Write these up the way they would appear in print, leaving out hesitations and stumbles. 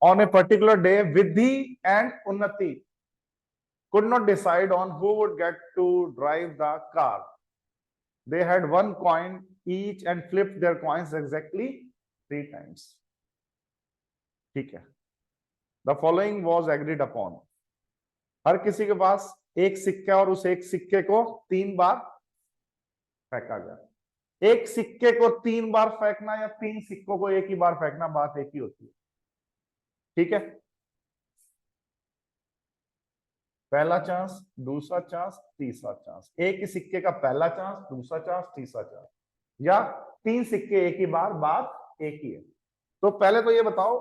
On a particular day, Vidhi and Unnati could not decide on who would get to drive the car. They had one coin each and flipped their coins exactly 3 times. ठीक है. The following was agreed upon. हर किसी के पास एक सिक्का और उस एक सिक्के को 3 बार फेंका गया. एक सिक्के को 3 बार फेंकना या 3 सिक्कों को एक ही बार फेंकना, बात एक ही होती है. ठीक है. पहला चांस, दूसरा चांस, तीसरा चांस. एक ही सिक्के का पहला चांस, दूसरा चांस, तीसरा चांस, या 3 सिक्के एक ही बार, बात एक ही है. तो पहले तो ये बताओ,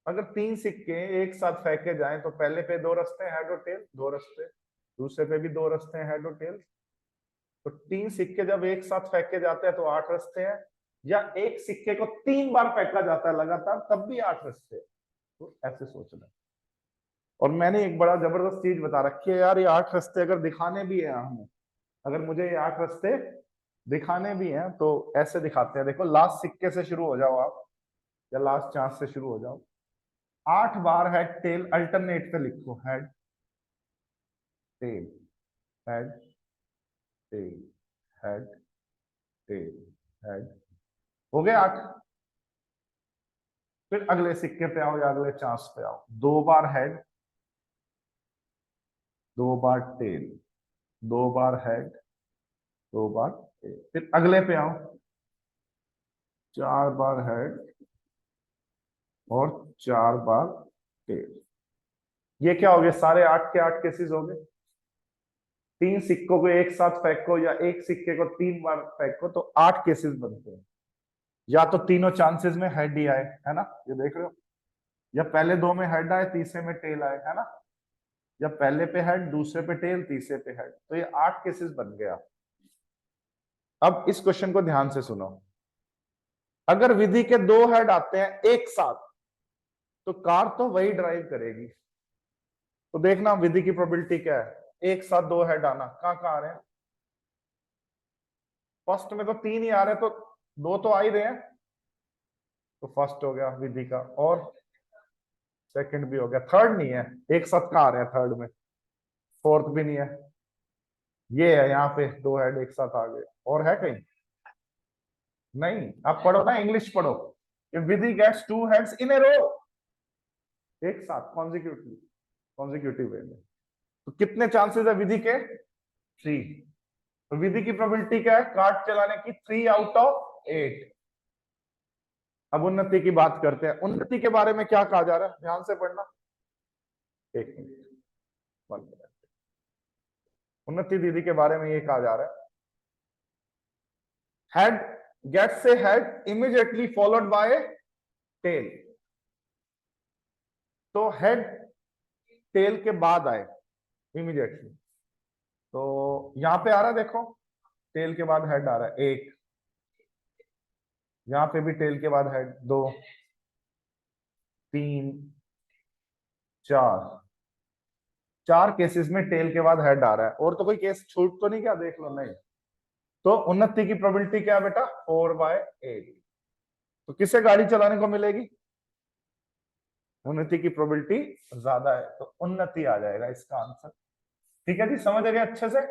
अगर 3 सिक्के एक साथ फेंके जाएं तो पहले पे 2 रास्ते हैं, हेड और टेल, 2 रास्ते. दूसरे पे भी 2 रास्ते हैं, हेड और टेल. तो 3 सिक्के जब एक साथ फेंके जाते हैं तो 8 रास्ते हैं, या एक सिक्के को 3 बार फेंका जाता है लगातार तब भी 8 रास्ते. तो ऐसे सोचना. और मैंने एक बड़ा जबरदस्त चीज बता रखी है यार, ये 8 रास्ते अगर दिखाने भी है हमें, अगर मुझे ये 8 रास्ते दिखाने भी हैं तो ऐसे दिखाते हैं. देखो, लास्ट सिक्के से शुरू हो जाओ आप, या लास्ट चांस से शुरू हो जाओ. 8 बार हेड टेल अल्टरनेट पे लिखो. Head tail, head tail, head tail, head. हो गए 8. फिर अगले सिक्के पे आओ या अगले चांस पे आओ. 2 बार हेड, 2 बार टेल, 2 बार हेड, 2 बार टेल. फिर अगले पे आओ, 4 बार हेड और 4 बार टेल. ये क्या हो गया? सारे 8 के 8 केसेस हो गए. 3 सिक्कों को एक साथ फेंको या एक सिक्के को 3 बार फेंको तो 8 केसेस बनते हैं. या तो तीनों चांसेस में हेड ही आए, है ना, ये देख रहे हो, या पहले 2 में हेड आए, तीसरे में टेल आए, है ना, या पहले पे हेड, दूसरे पे टेल, तीसरे पे हेड. तो ये 8 केसेस बन गया. अब इस क्वेश्चन को ध्यान से सुनो. अगर विधि के 2 हेड आते हैं एक साथ तो कार तो वही ड्राइव करेगी. तो देखना विधि की प्रोबेबिलिटी क्या है. एक साथ 2 हेड आना, कहां कहां आ रहे हैं? फर्स्ट में तो 3 ही आ रहे, तो 2 तो आ ही रहे हैं. तो फर्स्ट हो गया विधि का, और सेकंड भी हो गया. थर्ड नहीं है. एक साथ कहां आ रहे हैं थर्ड में? फोर्थ भी नहीं है. ये है यहाँ पे 2 हेड एक साथ आ गए. और है कहीं? नहीं. आप पढ़ो ना, इंग्लिश पढ़ो. विधि गेट्स 2 हेड्स इन ए रो, एक साथ कॉन्जिक्यूटिव वे में. तो कितने चांसेस है विधि के? 3. तो विधि की प्रोबेबिलिटी क्या है कार्ड चलाने की? 3 आउट ऑफ 8. अब उन्नति की बात करते हैं. उन्नति के बारे में क्या कहा जा रहा है, ध्यान से पढ़ना. 1 मिनट, 1 मिनट. उन्नति दीदी के बारे में ये कहा जा रहा है, head gets a head immediately followed by tail. तो हेड टेल के बाद आए इमीडिएटली. तो यहां पे आ रहा है, देखो, टेल के बाद हेड आ रहा है 1. यहां पे भी टेल के बाद हेड 2, 3, 4 केसेस में टेल के बाद हेड आ रहा है. और तो कोई केस छूट तो नहीं क्या? देख लो. नहीं. तो उन्नति की प्रोबेबिलिटी क्या है बेटा? 4/8. तो किसे गाड़ी चलाने को मिलेगी? उन्नति की प्रोबेबिलिटी ज्यादा है, तो उन्नति आ जाएगा इसका आंसर. ठीक है जी, समझ आ गया अच्छे से.